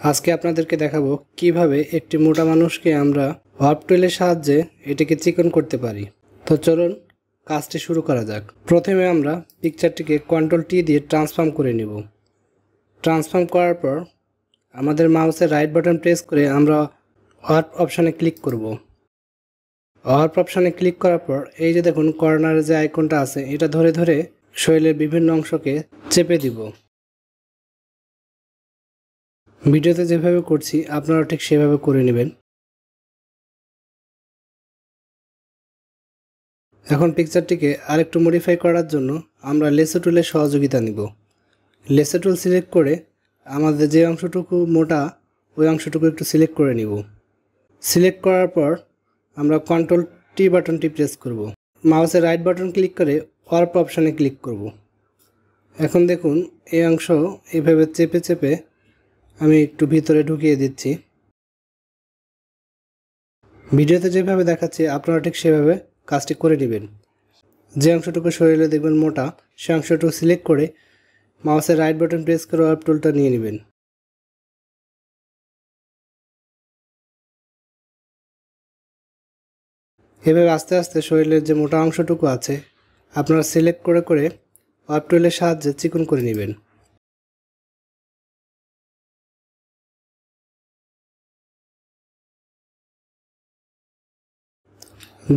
আজকে আপনাদেরকে দেখাবো কিভাবে একটি মোটা মানুষকে আমরা ওয়ার্প টুলের সাহায্যে এটাকে চিকন করতে পারি। তো চলুন কাজটি শুরু করা যাক। প্রথমে আমরা পিকচারটিকে Ctrl+T দিয়ে ট্রান্সফর্ম করে নেব। ট্রান্সফর্ম করার পর আমাদের মাউসের রাইট বাটন প্রেস করে আমরা ওয়ার্প অপশানে ক্লিক করব। ওয়ার্প অপশানে ক্লিক করার পর এই যে দেখুন কর্নারে যে আইকনটা আছে এটা ধরে ধরে শরীরের বিভিন্ন অংশকে চেপে দিব। ভিডিওতে যেভাবে করছি আপনারা ঠিক সেভাবে করে নেবেন। এখন পিকচারটিকে আরেকটু মডিফাই করার জন্য আমরা লেসো টুলের সহযোগিতা নিব। লেসো টুল সিলেক্ট করে আমাদের যে অংশটুকু মোটা ওই অংশটুকু একটু সিলেক্ট করে নিব। সিলেক্ট করার পর আমরা Ctrl+T বাটনটি প্রেস করব। মাউসের রাইট বাটন ক্লিক করে ওয়ার্প অপশানে ক্লিক করব। এখন দেখুন এই অংশ এইভাবে চেপে চেপে আমি একটু ভিতরে ঢুকিয়ে দিচ্ছি। ভিডিওতে যেভাবে দেখাচ্ছি আপনারা ঠিক সেভাবে কাজটি করে নেবেন। যে অংশটুকু শরীরে দেখবেন মোটা সে অংশটুকু সিলেক্ট করে মাউসের রাইট বাটন প্রেস করে ওয়ার্প টুলটা নিয়ে নেবেন। এভাবে আস্তে আস্তে শরীরের যে মোটা অংশটুকু আছে আপনারা সিলেক্ট করে করে ওয়ার্প টুলের সাহায্যে চিকন করে নেবেন।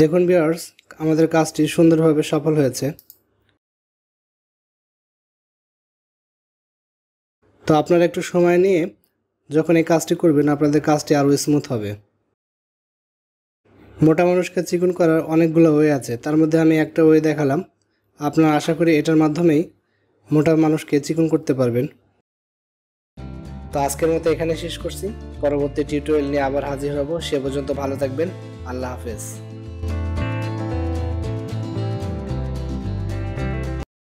দেখুন ভিউয়ার্স, আমাদের কাজটি সুন্দরভাবে সফল হয়েছে। তো আপনারা একটু সময় নিয়ে যখন এই কাজটি করবেন আপনাদের কাজটি আরও স্মুথ হবে। মোটা মানুষকে চিকন করার অনেকগুলো ওয়ে আছে, তার মধ্যে আমি একটা ওয়ে দেখালাম। আপনারা আশা করি এটার মাধ্যমেই মোটা মানুষকে চিকন করতে পারবেন। তো আজকের মতো এখানে শেষ করছি। পরবর্তী টিউটোরিয়াল নিয়ে আবার হাজির হব। সে পর্যন্ত ভালো থাকবেন। আল্লাহ হাফেজ।